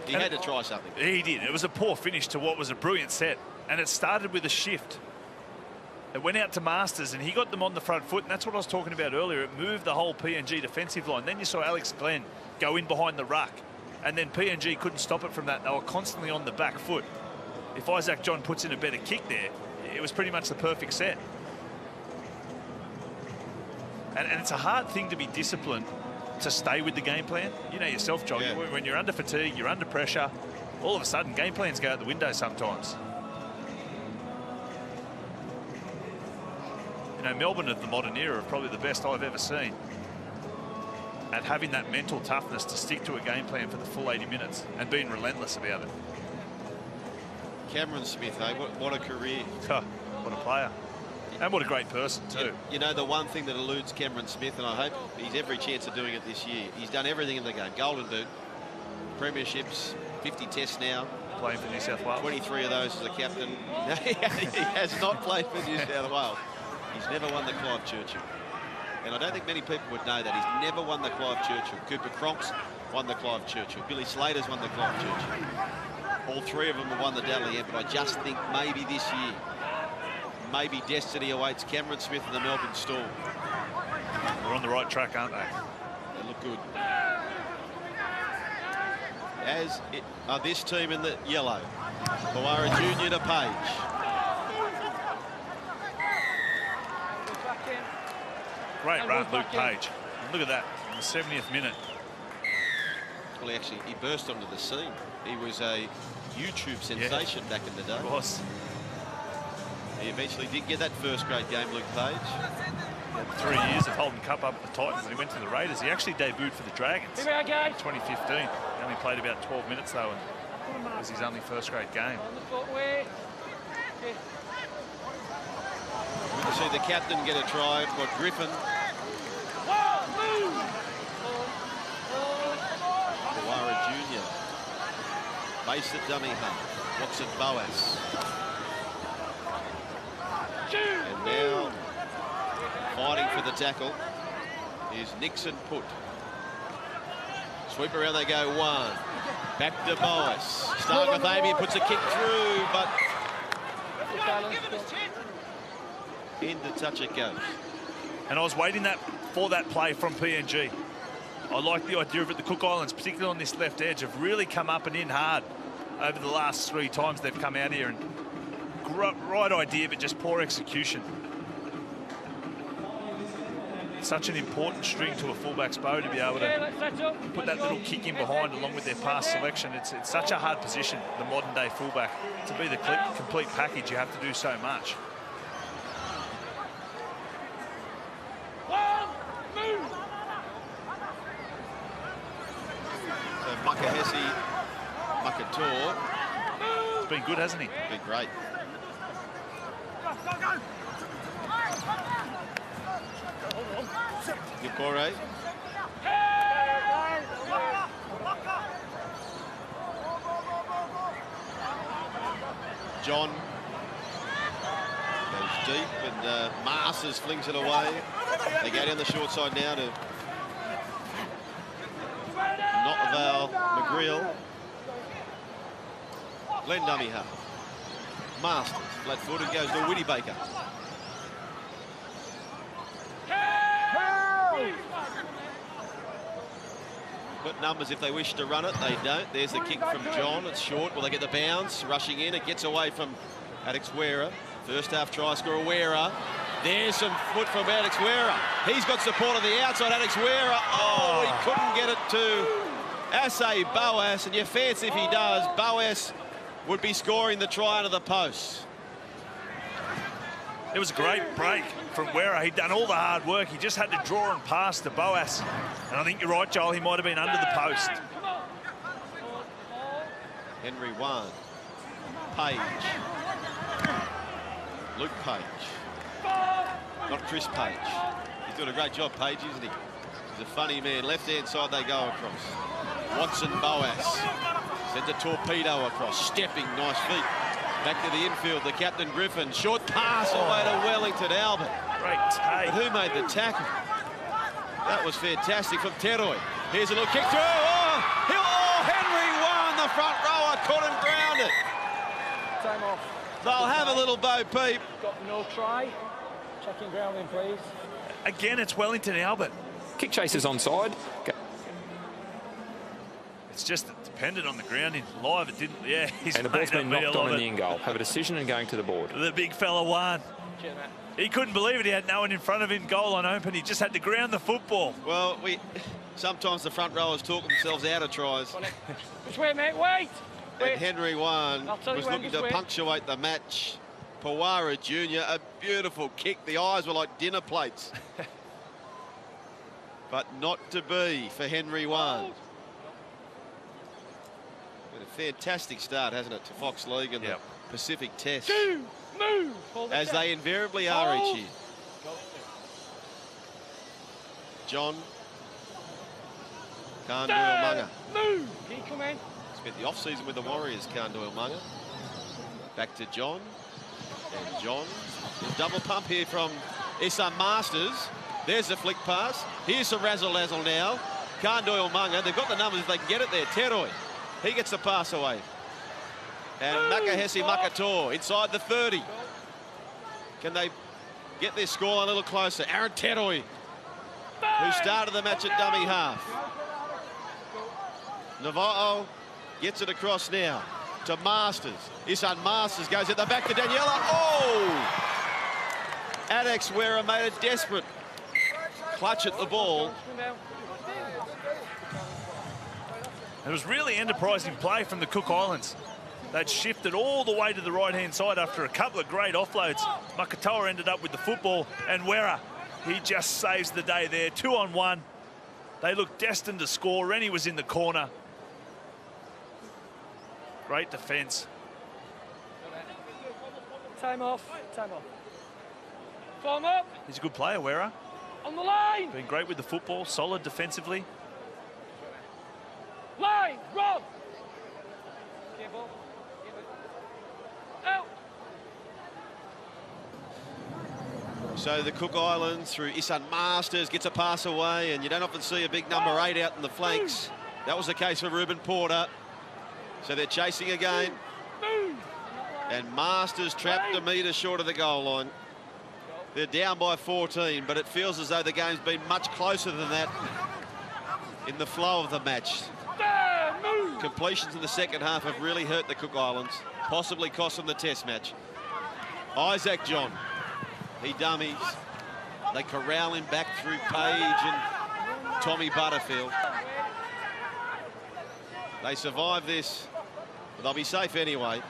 He had to try something. He did. It was a poor finish to what was a brilliant set. And it started with a shift. It went out to Masters and he got them on the front foot. And that's what I was talking about earlier. It moved the whole PNG defensive line. Then you saw Alex Glenn go in behind the ruck. And then PNG couldn't stop it from that. They were constantly on the back foot. If Isaac John puts in a better kick there, it was pretty much the perfect set. And it's a hard thing to be disciplined to stay with the game plan. You know yourself, John, yeah. When you're under fatigue, you're under pressure, all of a sudden game plans go out the window sometimes. You know, Melbourne of the modern era are probably the best I've ever seen at having that mental toughness to stick to a game plan for the full 80 minutes and being relentless about it. Cameron Smith, eh? What a career. What a player. And what a great person, too. You know, the one thing that eludes Cameron Smith, and I hope he's every chance of doing it this year, he's done everything in the game. Golden Boot, premierships, 50 tests now. Playing for New South Wales. 23 of those as a captain. No, he has not played for New South Wales. He's never won the Clive Churchill. And I don't think many people would know that. He's never won the Clive Churchill. Cooper Cronks won the Clive Churchill. Billy Slater's won the Clive Churchill. All three of them have won the Dally M, but I just think maybe this year, maybe destiny awaits Cameron Smith and the Melbourne Storm. They're on the right track, aren't they? They look good. As are this team in the yellow. Kawara Jr. to Page. Great run, Luke Page. And look at that, in the 70th minute. Well, he burst onto the scene. He was a YouTube sensation back in the day. He was. He eventually did get that first grade game, Luke Page. 3 years of holding cup up at the Titans, and he went to the Raiders. He actually debuted for the Dragons in 2015. He only played about 12 minutes, though, and it was his only first grade game. Good to see the captain get a try for Griffin. Kawara Jr. Base at dummy half. Watson Boas. And now fighting for the tackle is Nixon Putt. Sweep around they go one. Back to Boas. Stargathamian puts a kick through, but into touch it goes. And I was waiting for that play from PNG. I like the idea of it. The Cook Islands, particularly on this left edge, have really come up and in hard over the last 3 times they've come out here. And right idea, but just poor execution. such an important string to a fullback's bow to be able to put that little kick in behind along with their pass selection. It's such a hard position, the modern day fullback. To be the complete package, you have to do so much. So Makator. It's been good, hasn't he? Been great. Yukore. John goes deep and Masters flings it away. They go down the short side now to Notval McGreal. Glenn dummy half. Masters, flat-footed, goes to Whitty Baker. Got numbers if they wish to run it, they don't. There's the kick from John, it's short. Will they get the bounce? Rushing in, it gets away from Alex Wera. First half try scorer Wera. There's some foot from Alex Wera. He's got support on the outside, Alex Wera. Oh, he couldn't get it to Ase Boas, and you fancy if he does, Boas would be scoring the try under the post. It was a great break from Wera. He'd done all the hard work. He just had to draw and pass to Boas. And I think you're right, Joel. He might have been under the post. Henry Wan. Page. Luke Page. Not Chris Page. He's doing a great job, Page, isn't he? He's a funny man. Left-hand side they go across. Watson Boas. Sends a torpedo across. Stepping, nice feet. Back to the infield, the captain Griffin. Short pass away to Wellington Albert. Great take. But who made the tackle? That was fantastic from Teroy. Here's a little kick through. Henry Wan, the front rower, couldn't ground it. Time off. They'll have a little Bo Peep. Got no try. Checking grounding, please. Again, it's Wellington Albert. Kick chasers onside. It's just dependent on the grounding. Live, it didn't. Yeah, he's and the ball's been knocked on in the in goal. Have a decision and going to the board. The big fella won. He couldn't believe it. He had no one in front of him. Goal on open. He just had to ground the football. Well, sometimes the front rowers talk themselves out of tries. Just wait, mate. Wait. And Henry Wan was looking to punctuate the match. Pawara Jr., a beautiful kick. The eyes were like dinner plates. But not to be for Henry Wan. A fantastic start, hasn't it, to Fox League and the Pacific Test. Move. As they invariably are each year. John. Khan Doyle-Munga. Move. Keep coming. Spent the off-season with the Warriors, Khan Doyle-Munga. Back to John. And John. A double pump here from Isan Masters. There's the flick pass. Here's some razzle-dazzle now. Khan Doyle-Munga. They've got the numbers if they can get it there. Teroy. He gets the pass away. And Makahesi Makator inside the 30. Can they get their score a little closer? Aaron Teroy, who started the match at dummy half. Navajo gets it across now to Masters. Isan Masters goes at the back to Daniela. Oh! Alex Wera made a desperate clutch at the ball. It was really enterprising play from the Cook Islands. They'd shifted all the way to the right-hand side after a couple of great offloads. Makatoa ended up with the football, and Wera, he just saves the day there. 2-on-1. They looked destined to score. Rennie was in the corner. Great defence. Time off. Form up. He's a good player, Wera. On the line. Been great with the football, solid defensively. Line, Rob. Out. So the Cook Islands through Isan Masters gets a pass away, and you don't often see a big number 8 out in the flanks. That was the case for Ruben Porter. So they're chasing again. And Masters trapped a metre short of the goal line. They're down by 14, but it feels as though the game's been much closer than that in the flow of the match. Completions in the second half have really hurt the Cook Islands, possibly cost them the test match. Isaac John, he dummies. They corral him back through Page and Tommy Butterfield. They survive this, but they'll be safe anyway.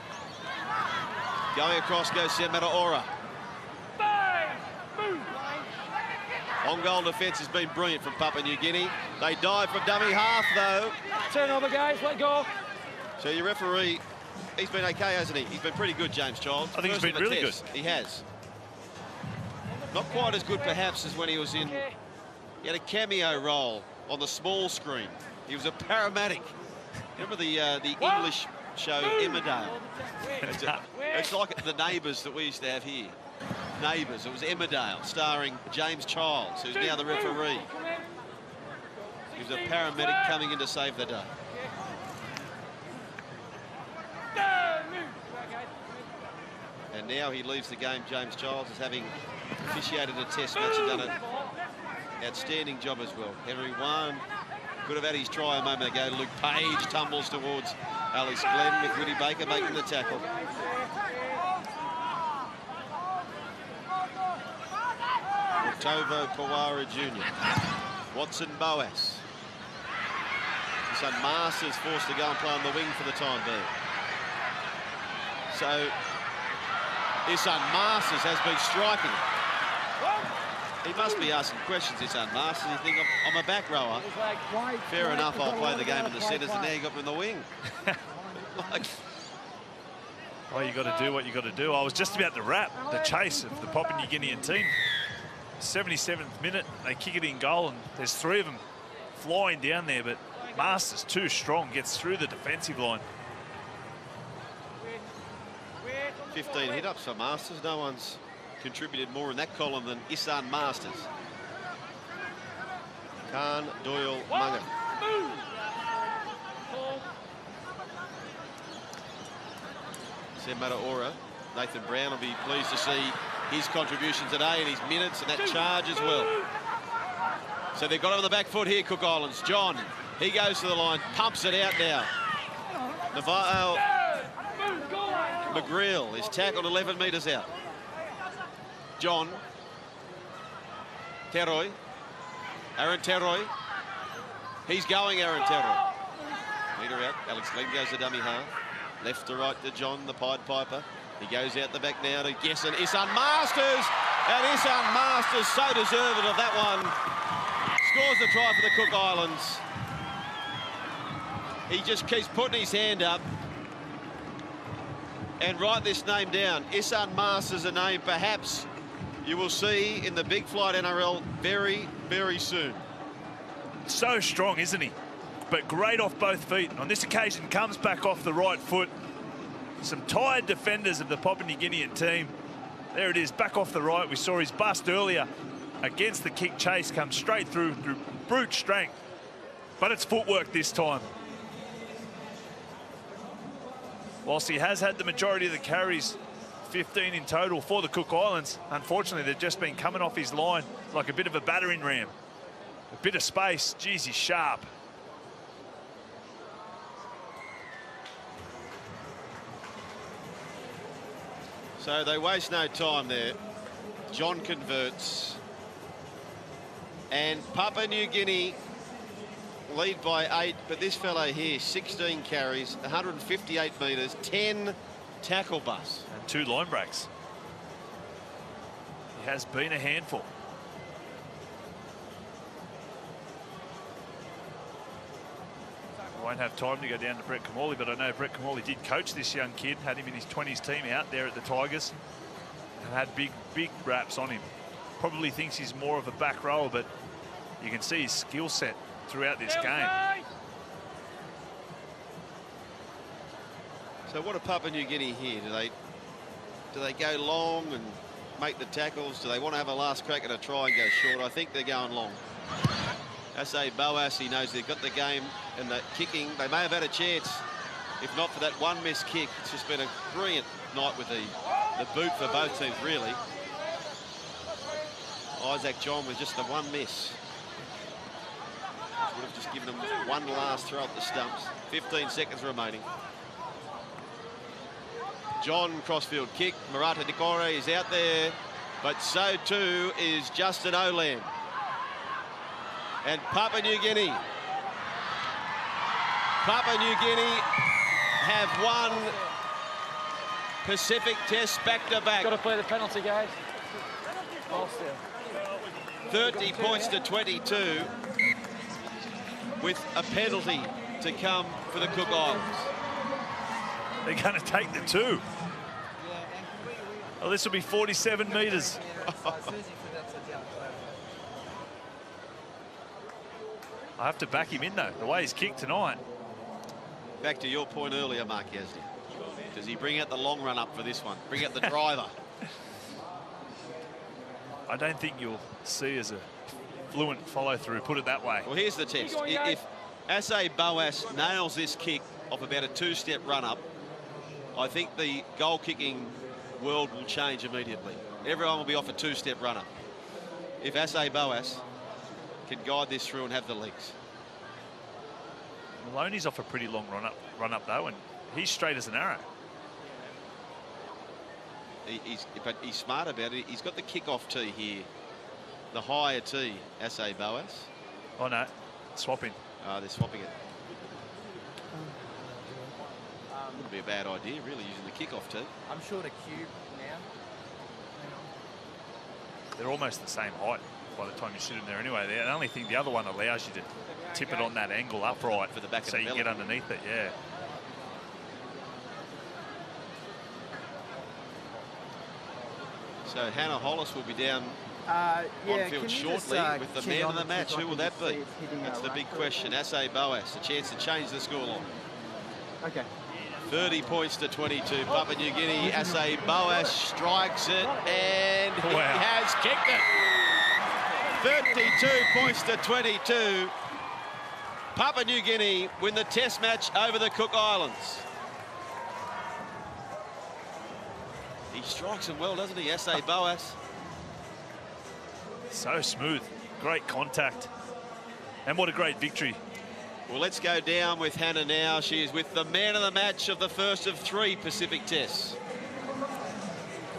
Going across goes Semataora. On-goal defence has been brilliant from Papua New Guinea. They dive from dummy half, though. Turnover, guys. Let go. So your referee, he's been okay, hasn't he? He's been pretty good, James Childs. I think he's been really good. He has. Not quite as good, perhaps, as when he was in... He had a cameo role on the small screen. He was a paramedic. Remember the English show Emmerdale? It's like the Neighbours that we used to have here. Neighbours. It was Emmerdale, starring James Childs, who's now the referee. He was a paramedic coming in to save the day. And now he leaves the game, James Childs, as having officiated a test match and done an outstanding job as well. Henry Wan could have had his try a moment ago. Luke Page tumbles towards Alex Glenn with Woody Baker making the tackle. Tovo Kawara Jr. Watson Boas. His son Masters forced to go and play on the wing for the time being. So his son Masters has been striking. He must be asking questions, his son Masters. You think, I'm a back rower. Fair enough, I'll play the game in the centres, and now you got me in the wing. Well, you got to do what you got to do. I was just about to wrap the chase of the Papua New Guinean team. 77th minute, they kick it in goal, and there's 3 of them flying down there, but Masters, too strong, gets through the defensive line. 15 hit-ups for Masters. No one's contributed more in that column than Isan Masters. Khan, Doyle, Munga. Semataora. Nathan Brown will be pleased to see his contribution today and his minutes and that charge as well. So they've got him on the back foot here, Cook Islands. John, he goes to the line, pumps it out now. Navarro McGreal is tackled 11 metres out. John. Teroy. Aaron Teroy. He's going, Aaron Teroy. Metre out. Alex Glenn goes to dummy half. Left to right to John, the Pied Piper. He goes out the back now to Gesson. Isan Masters. And Isan Masters, so deserving of that one. Scores the try for the Cook Islands. He just keeps putting his hand up. And write this name down. Isan Masters, a name perhaps you will see in the big flight NRL very, very soon. So strong, isn't he? But great off both feet. On this occasion, comes back off the right foot. Some tired defenders of the Papua New Guinean team. There it is, back off the right. We saw his bust earlier against the kick chase, comes straight through brute strength. But it's footwork this time. Whilst he has had the majority of the carries, 15 in total for the Cook Islands, unfortunately, they've just been coming off his line like a bit of a battering ram. A bit of space. Geez, he's sharp. So they waste no time there. John converts. And Papua New Guinea lead by 8, but this fellow here, 16 carries, 158 metres, 10 tackle busts. And 2 line breaks. He has been a handful. I won't have time to go down to Brett Kamali, but I know Brett Kamali did coach this young kid, had him in his 20s team out there at the Tigers, and had big raps on him. Probably thinks he's more of a back rower, but you can see his skill set throughout this game. So what are Papua New Guinea here? Do they go long and make the tackles? Do they want to have a last crack at a try and go short? I think they're going long. I say Boas, he knows they've got the game and the kicking. They may have had a chance if not for that one missed kick. It's just been a brilliant night with the boot for both teams, really. Isaac John with just the one miss. Which would have just given them one last throw at the stumps. 15 seconds remaining. John, crossfield kick. Murata Nikore is out there. But so too is Justin Olam. And Papua New Guinea. Papua New Guinea have won Pacific Test back-to-back. Got to play the penalty, guys. 30 points to 22 with a penalty to come for the Cook Islands. They're going to take the 2. Oh, this will be 47 metres. I have to back him in, though, the way he's kicked tonight. Back to your point earlier, Mark Yasny. Does he bring out the long run up for this one? Bring out the driver? I don't think you'll see as a fluent follow-through, put it that way. Well, here's the test. If Asay Boas nails this kick off about a 2-step run-up, I think the goal-kicking world will change immediately. Everyone will be off a 2-step run-up. If Asay Boas can guide this through and have the legs. Maloney's off a pretty long run-up though, and he's straight as an arrow. But he's smart about it. He's got the kick-off tee here. The higher tee, Asay Boas. Oh, no. Swapping. They're swapping it. Wouldn't be a bad idea, really, using the kick-off tee. I'm sure the cube now. They're almost the same height by the time you sit in there anyway. The only thing, the other one allows you to tip it on that angle upright for the back so of the you get underneath it, yeah. So Hannah Hollis will be down on field shortly with the man of the match. Who will that be? That's the big question. Asay Boas, a chance to change the scoreline. Okay. 30 points to 22. Papua New Guinea, Asay Boas strikes it, and he has kicked it. 32 points to 22. Papua New Guinea win the test match over the Cook Islands. He strikes him well, doesn't he, Asay Boas? So smooth. Great contact. And what a great victory. Well, let's go down with Hannah now. She is with the man of the match of the first of 3 Pacific Tests.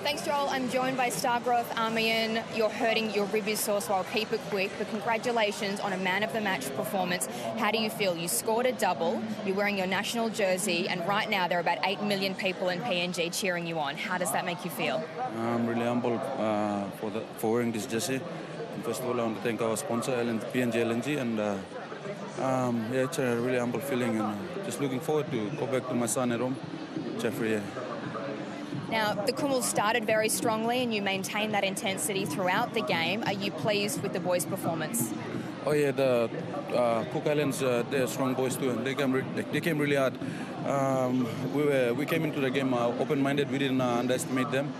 Thanks, Joel. I'm joined by star growth Armian. You're hurting your rib is sore, so I'll keep it quick. But congratulations on a man of the match performance. How do you feel? You scored a double, you're wearing your national jersey, and right now there are about 8 million people in PNG cheering you on. How does that make you feel? I'm really humbled for wearing this jersey. And first of all, I want to thank our sponsor, PNG LNG, and yeah, it's a really humble feeling, and just looking forward to go back to my son at home, Jeffrey. Yeah. Now, the Kumul started very strongly and you maintained that intensity throughout the game. Are you pleased with the boys' performance? Oh yeah, the Cook Islands, they're strong boys too, and they came really hard. We came into the game open-minded. We didn't underestimate them.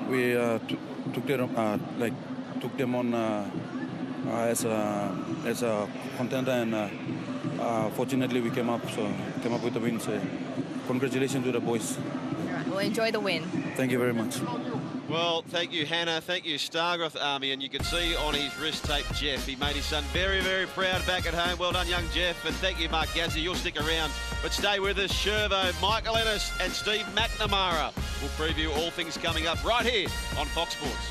We took them on as a contender, and fortunately we came up with the win. So congratulations to the boys. Well, enjoy the win. Thank you very much. Well, thank you, Hannah. Thank you, Stargroth Army. And you can see on his wrist tape, Jeff. He made his son very, very proud back at home. Well done, young Jeff. And thank you, Mark Gazzi. You'll stick around. But stay with us. Shervo, Michael Ennis and Steve McNamara will preview all things coming up right here on Fox Sports.